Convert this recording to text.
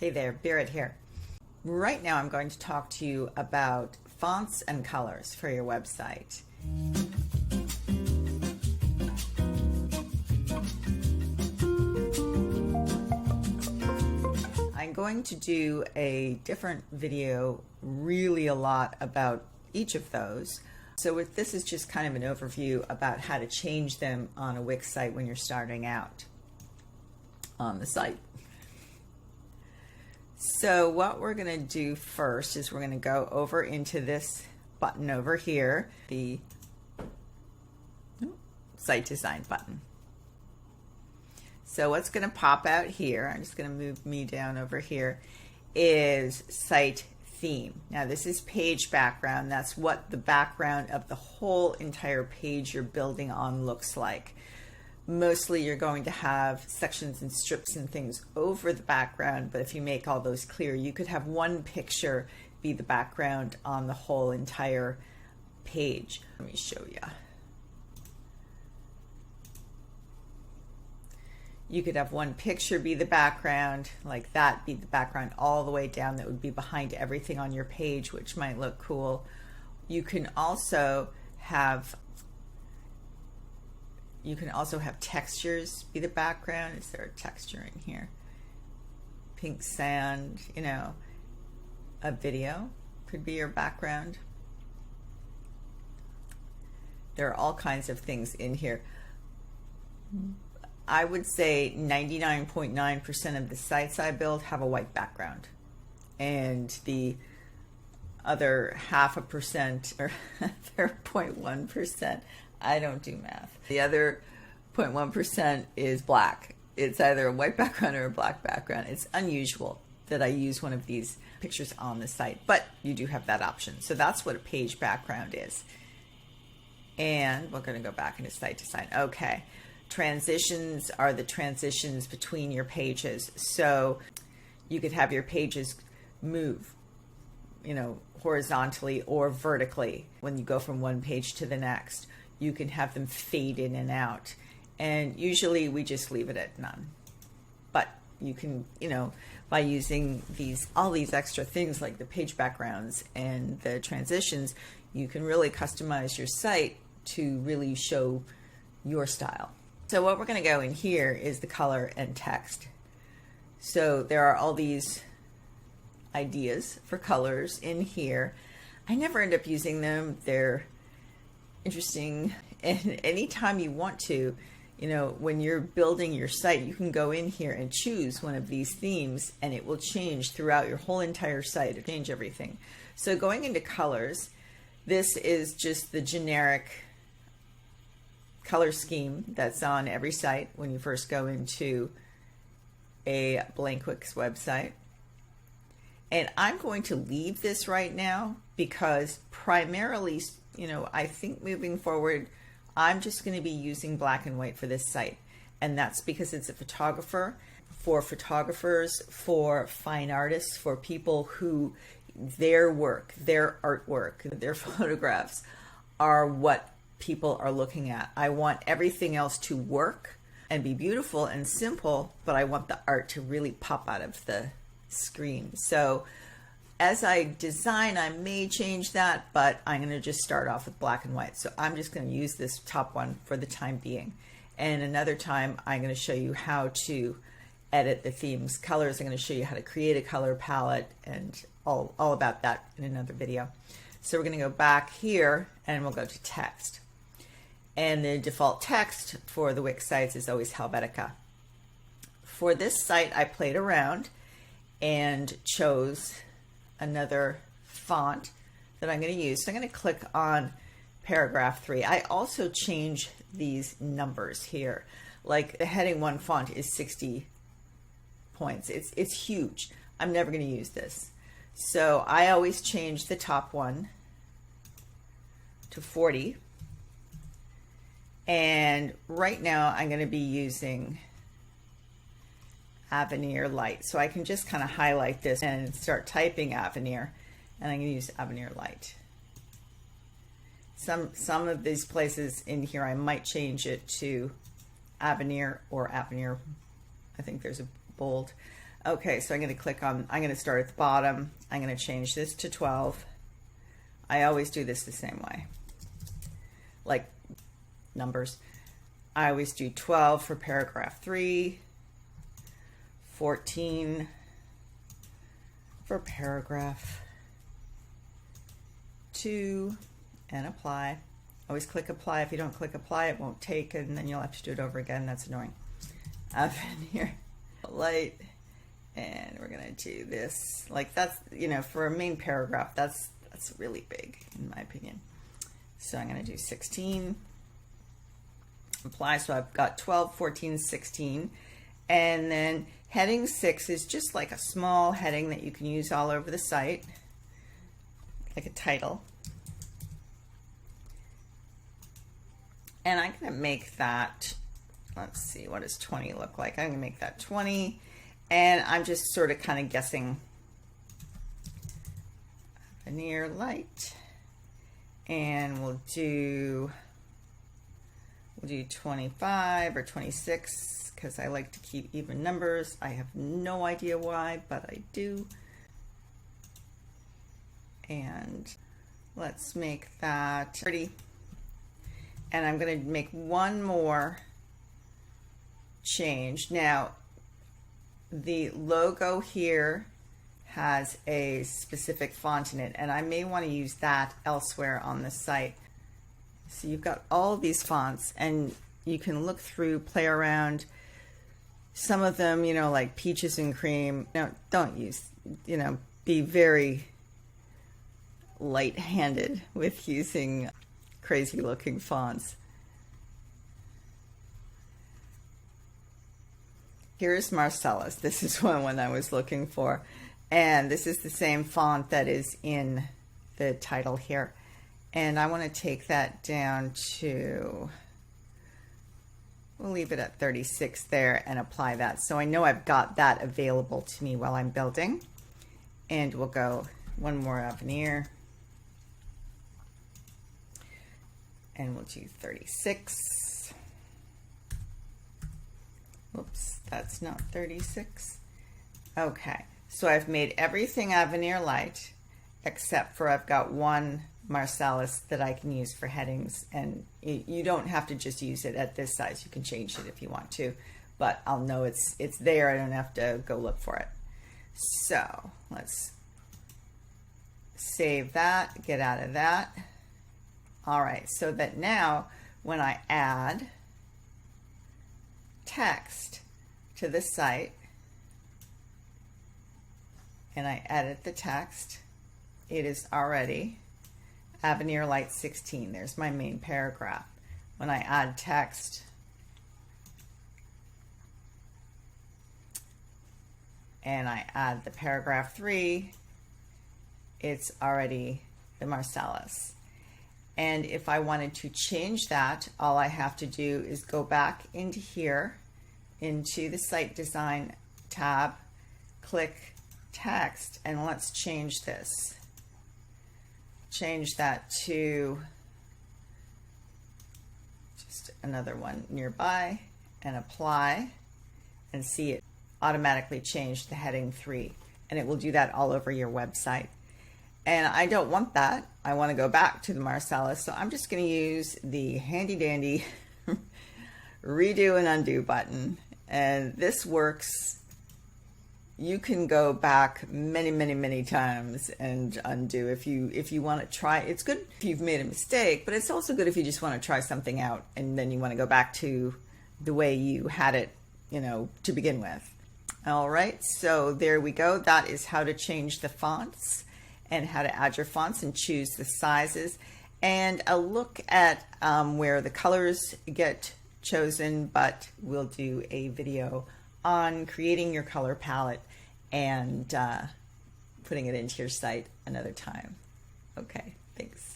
Hey there, Berit here. Right now I'm going to talk to you about fonts and colors for your website. I'm going to do a different video really a lot about each of those. So this is just kind of an overview about how to change them on a Wix site when you're starting out on the site. So what we're going to do first is we're going to go over into this button over here, the site design button. So what's going to pop out here, I'm just going to move me down over here, is site theme. Now this is page background. That's what the background of the whole entire page you're building on looks like. Mostly you're going to have sections and strips and things over the background, but if you make all those clear, you could have one picture be the background on the whole entire page. Let me show you. You could have one picture be the background, like that be the background all the way down, that would be behind everything on your page, which might look cool. You can also have textures be the background. Is there a texture in here? Pink sand, you know, a video could be your background. There are all kinds of things in here. I would say 99.9% of the sites I build have a white background, and the other 0.5% or their 0.1%, I don't do math. The other 0.1% is black. It's either a white background or a black background. It's unusual that I use one of these pictures on the site, but you do have that option. So that's what a page background is. And we're going to go back into site design. Okay. Transitions are the transitions between your pages. So you could have your pages move, you know, horizontally or vertically when you go from one page to the next. You can have them fade in and out, and usually we just leave it at none. But you can, you know, by using all these extra things like the page backgrounds and the transitions, you can really customize your site to really show your style. So what we're going to go in here is the color and text. So there are all these ideas for colors in here. I never end up using them. They're interesting, and anytime you want to, you know, when you're building your site, you can go in here and choose one of these themes, and it will change throughout your whole entire site. It'll change everything. So going into colors, this is just the generic color scheme that's on every site when you first go into a blank Wix website. And I'm going to leave this right now because primarily, you know, I think moving forward, I'm just going to be using black and white for this site. And that's because it's a photographer, for photographers, for fine artists, for people who their work, their artwork, their photographs are what people are looking at. I want everything else to work and be beautiful and simple, but I want the art to really pop out of the screen. So as I design, I may change that, but I'm going to just start off with black and white. So I'm just going to use this top one for the time being. And another time, I'm going to show you how to edit the themes colors. I'm going to show you how to create a color palette and all about that in another video. So we're going to go back here and we'll go to text. And the default text for the Wix sites is always Helvetica. For this site, I played around and chose another font that I'm going to use. So I'm going to click on paragraph 3. I also change these numbers here. Like the heading 1 font is 60 points. It's huge. I'm never going to use this. So I always change the top one to 40. And right now I'm going to be using Avenir Light. So I can just kind of highlight this and start typing Avenir, and I'm going to use Avenir Light. Some of these places in here I might change it to Avenir or Avenir. I think there's a bold. Okay, so I'm going to click on, I'm going to start at the bottom. I'm going to change this to 12. I always do this the same way, like numbers. I always do 12 for paragraph 3, 14 for paragraph 2, and apply. Always click apply. If you don't click apply, it won't take it, and then you'll have to do it over again. That's annoying. Here, light, and we're gonna do this. Like that's, you know, for a main paragraph, that's really big in my opinion. So I'm gonna do 16. Apply. So I've got 12, 14, 16, and then heading 6 is just like a small heading that you can use all over the site, like a title. And I'm going to make that, let's see, what does 20 look like? I'm going to make that 20, and I'm just sort of kind of guessing. Veneer light, and we'll do 25 or 26 because I like to keep even numbers. I have no idea why, but I do. And let's make that 30. And I'm going to make one more change. Now, the logo here has a specific font in it, and I may want to use that elsewhere on the site. So you've got all these fonts, and you can look through, play around. Some of them, you know, like peaches and cream. No, don't use, you know, be very light-handed with using crazy looking fonts. Here's Marcellus. This is one I was looking for. And this is the same font that is in the title here. And I want to take that down to, we'll leave it at 36 there and apply that. So I know I've got that available to me while I'm building. And we'll go one more veneer. And we'll do 36. Whoops, that's not 36. Okay, so I've made everything veneer light except for I've got one Marcellus that I can use for headings, and you don't have to just use it at this size. You can change it if you want to, but I'll know it's there. I don't have to go look for it. So let's save that, get out of that. All right, so that now when I add text to the site and I edit the text, it is already veneer light 16. There's my main paragraph. When I add text and I add the paragraph 3, it's already the Marcellus. And if I wanted to change that, all I have to do is go back into here, into the Site Design tab, click Text, and let's change this. Change that to just another one nearby, and apply, and see it automatically change the heading 3. And it will do that all over your website. And I don't want that. I want to go back to the Marcellus, so I'm just going to use the handy dandy redo and undo button. And this works. You can go back many times and undo if you want to try. It's good if you've made a mistake, but it's also good if you just want to try something out and then you want to go back to the way you had it, you know, to begin with. All right, so there we go. That is how to change the fonts and how to add your fonts and choose the sizes, and a look at where the colors get chosen, but we'll do a video on creating your color palette and putting it into your site another time. Okay, thanks.